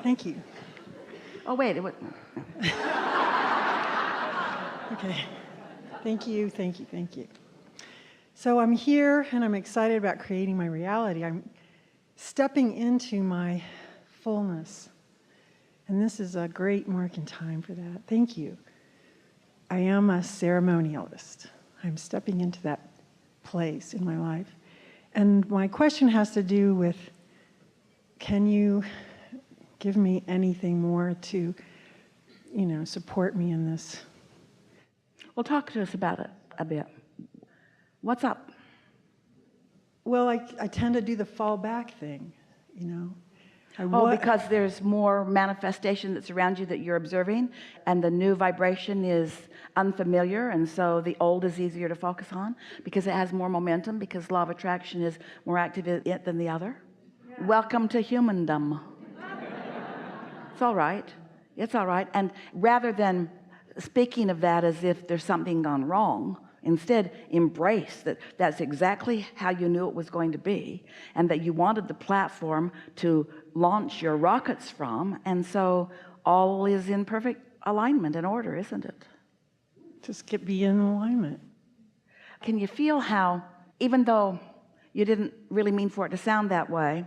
Thank you. Oh, wait. Okay. Thank you. So I'm here and I'm excited about creating my reality. I'm stepping into my fullness. And this is a great mark in time for that. Thank you. I am a ceremonialist. I'm stepping into that place in my life. And my question has to do with, can you give me anything more to, support me in this? Well, talk to us about it a bit. What's up? Well, I tend to do the fall back thing, Because there's more manifestation that's around you that you're observing, and the new vibration is unfamiliar, and so the old is easier to focus on because it has more momentum, because law of attraction is more active in it than the other. Yeah. Welcome to humandom. It's all right. And rather than speaking of that as if there's something gone wrong, instead embrace that that's exactly how you knew it was going to be, and that you wanted the platform to launch your rockets from, and so all is in perfect alignment and order, isn't it? Just be in alignment. Can you feel how, even though you didn't really mean for it to sound that way,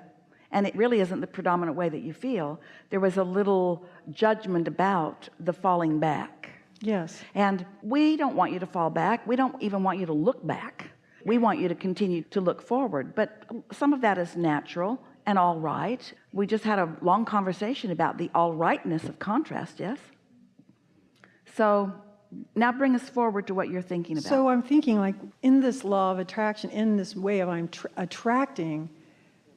and it really isn't the predominant way that you feel, there was a little judgment about the falling back? Yes. And we don't want you to fall back. We don't even want you to look back. We want you to continue to look forward. But some of that is natural and all right. We just had a long conversation about the all rightness of contrast, yes? So now bring us forward to what you're thinking about. So I'm thinking, like, in this law of attraction, in this way of I'm attracting,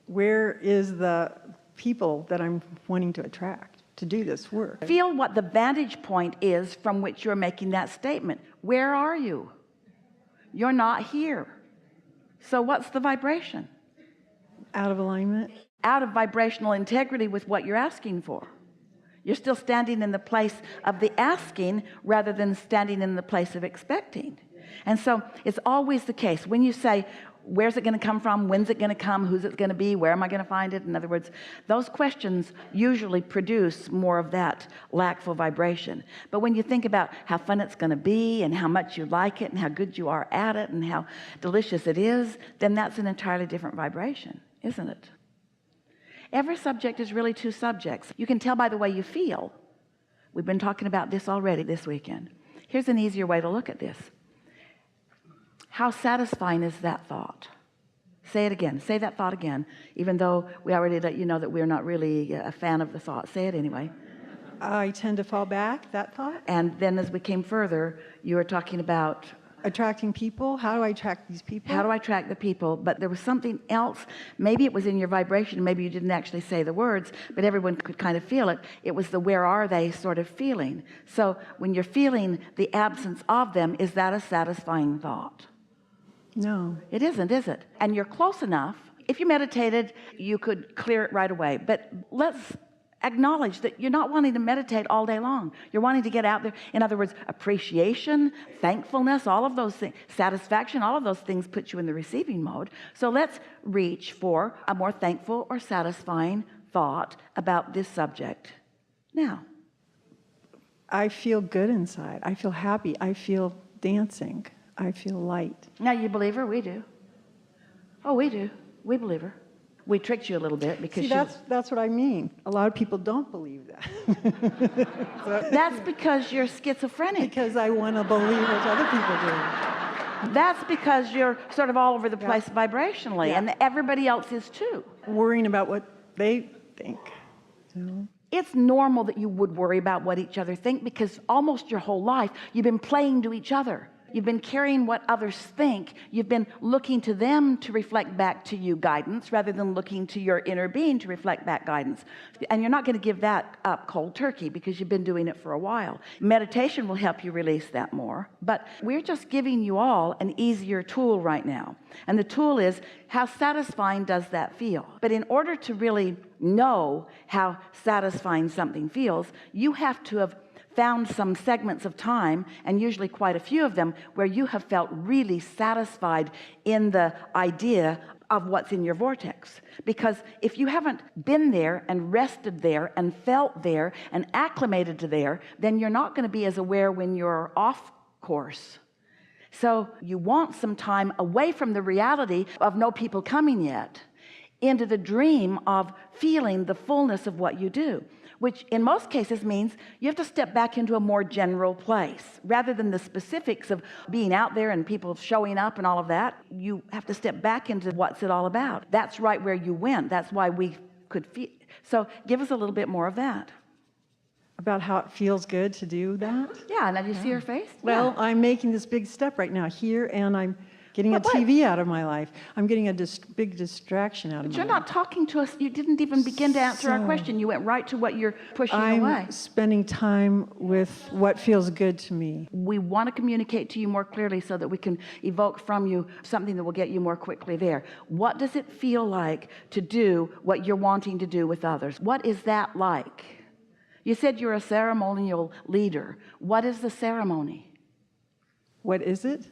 where is the people that I'm wanting to attract to do this work? Feel what the vantage point is from which you're making that statement. Where are you? You're not here. So what's the vibration? Out of alignment. Out of vibrational integrity with what you're asking for. You're still standing in the place of the asking rather than standing in the place of expecting. And so it's always the case when you say, where's it going to come from? When's it going to come? Who's it going to be? Where am I going to find it? In other words, those questions usually produce more of that lackful vibration. But when you think about how fun it's going to be and how much you like it and how good you are at it and how delicious it is, then that's an entirely different vibration, isn't it? Every subject is really two subjects. You can tell by the way you feel. We've been talking about this already this weekend. Here's an easier way to look at this. How satisfying is that thought? Say it again. Say that thought again, even though we already let you know that we're not really a fan of the thought. Say it anyway. I tend to fall back, that thought. And then as we came further, you were talking about attracting people. How do I attract these people? How do I attract the people? But there was something else. Maybe it was in your vibration. Maybe you didn't actually say the words, but everyone could kind of feel it. It was the where are they sort of feeling. So when you're feeling the absence of them, is that a satisfying thought? No. It isn't, is it? And you're close enough. If you meditated, you could clear it right away. But let's acknowledge that you're not wanting to meditate all day long. You're wanting to get out there. In other words, appreciation, thankfulness, all of those things, satisfaction, all of those things put you in the receiving mode. So let's reach for a more thankful or satisfying thought about this subject. Now. I feel good inside. I feel happy. I feel dancing. I feel light. Now, you believe her? We do. Oh, we do. We believe her. We tricked you a little bit because that's what I mean. A lot of people don't believe that. That's because you're schizophrenic. Because I want to believe what other people do. That's because you're sort of all over the place vibrationally, and everybody else is too. Worrying about what they think. It's normal that you would worry about what each other think, because almost your whole life you've been playing to each other. You've been carrying what others think. You've been looking to them to reflect back to you guidance rather than looking to your inner being to reflect back guidance. And you're not going to give that up cold turkey because you've been doing it for a while. Meditation will help you release that more. But we're just giving you all an easier tool right now. And the tool is, how satisfying does that feel? But in order to really know how satisfying something feels, you have to have found some segments of time, and usually quite a few of them, where you have felt really satisfied in the idea of what's in your vortex. Because if you haven't been there and rested there and felt there and acclimated to there, then you're not going to be as aware when you're off course. So you want some time away from the reality of no people coming yet, into the dream of feeling the fullness of what you do, which in most cases means you have to step back into a more general place rather than the specifics of being out there and people showing up and all of that. You have to step back into what's it all about. That's right where you went. That's why we could feel. So give us a little bit more of that. About how it feels good to do that? Yeah, now do you see her face? Well, Yeah. I'm making this big step right now here, and I'm getting a But TV out of my life. I'm getting a big distraction out of But my you're life. not talking to us. You didn't even begin to answer our question. You went right to what you're pushing I'm away. spending time with what feels good to me. We want to communicate to you more clearly so that we can evoke from you something that will get you more quickly there. What does it feel like to do what you're wanting to do with others? What is that like? You said you're a ceremonial leader. What is the ceremony? What is it?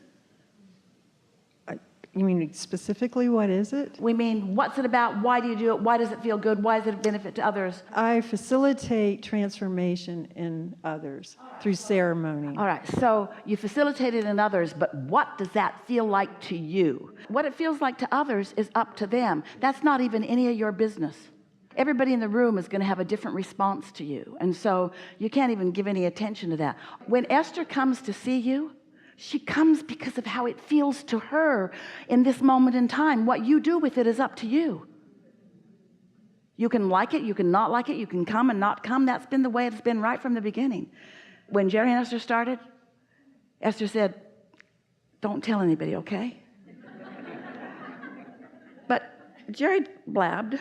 You mean specifically, what is it? We mean, what's it about? Why do you do it? Why does it feel good? Why does it benefit to others? I facilitate transformation in others through ceremony. All right, so you facilitate it in others, but what does that feel like to you? What it feels like to others is up to them. That's not even any of your business. Everybody in the room is going to have a different response to you, and so you can't even give any attention to that. When Esther comes to see you, she comes because of how it feels to her in this moment in time. What you do with it is up to you. You can like it, you can not like it, you can come and not come. That's been the way it's been right from the beginning. When Jerry and Esther started, Esther said, don't tell anybody, okay? But Jerry blabbed.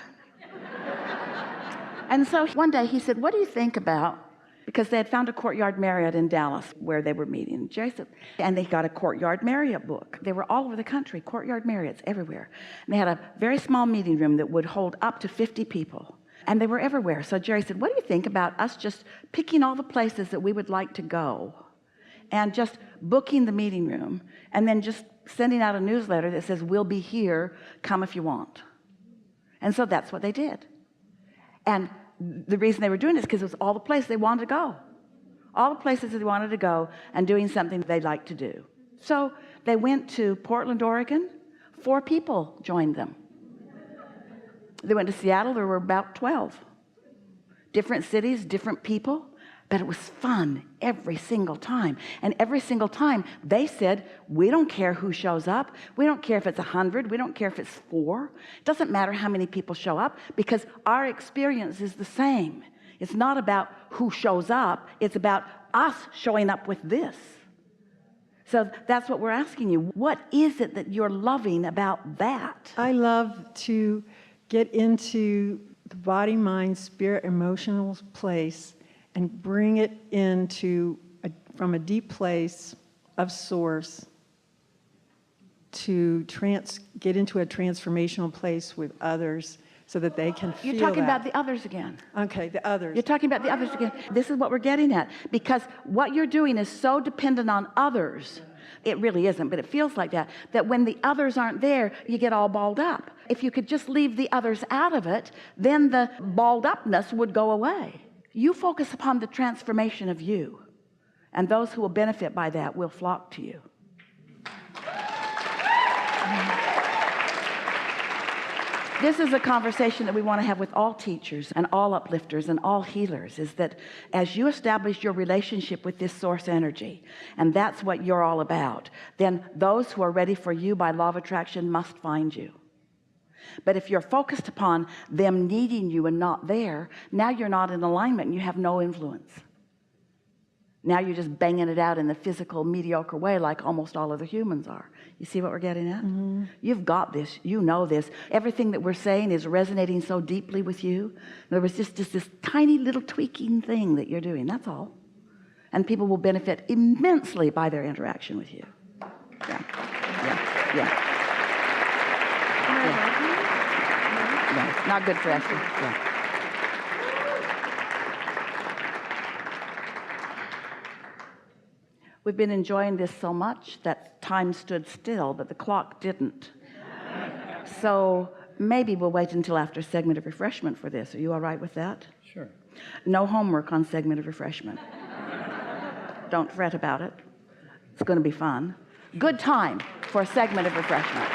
And so one day he said, what do you think about, because they had found a Courtyard Marriott in Dallas where they were meeting. Jerry said, and they got a Courtyard Marriott book. They were all over the country, Courtyard Marriotts everywhere. And they had a very small meeting room that would hold up to 50 people. And they were everywhere. So Jerry said, what do you think about us just picking all the places that we would like to go and just booking the meeting room and then just sending out a newsletter that says, we'll be here, come if you want. And so that's what they did. And the reason they were doing this because it was all the places they wanted to go. All the places that they wanted to go and doing something they liked to do. So they went to Portland, Oregon. 4 people joined them. They went to Seattle. There were about 12. Different cities, different people. But it was fun every single time. And every single time they said, we don't care who shows up. We don't care if it's 100. We don't care if it's 4. It doesn't matter how many people show up because our experience is the same. It's not about who shows up. It's about us showing up with this. So that's what we're asking you. What is it that you're loving about that? I love to get into the body, mind, spirit, emotional place and bring it into from a deep place of source to get into a transformational place with others so that they can feel You're talking that. about the others again. Okay, the others. You're talking about the others again. This is what we're getting at. Because what you're doing is so dependent on others. It really isn't, but it feels like that. That when the others aren't there, you get all balled up. If you could just leave the others out of it, then the balled upness would go away. You focus upon the transformation of you, and those who will benefit by that will flock to you. This is a conversation that we want to have with all teachers and all uplifters and all healers, is that as you establish your relationship with this source energy, and that's what you're all about, then those who are ready for you by law of attraction must find you. But if you're focused upon them needing you and not there, now you're not in alignment and you have no influence. Now you're just banging it out in the physical, mediocre way like almost all other humans are. You see what we're getting at? Mm-hmm. You've got this. You know this. Everything that we're saying is resonating so deeply with you. There was just this tiny little tweaking thing that you're doing. That's all. And people will benefit immensely by their interaction with you. Yeah. Yeah. Yeah. Yeah. Not good for Esther. Yeah. We've been enjoying this so much that time stood still, but the clock didn't. So maybe we'll wait until after segment of refreshment for this. Are you all right with that? Sure. No homework on segment of refreshment. Don't fret about it. It's going to be fun. Good time for a segment of refreshment.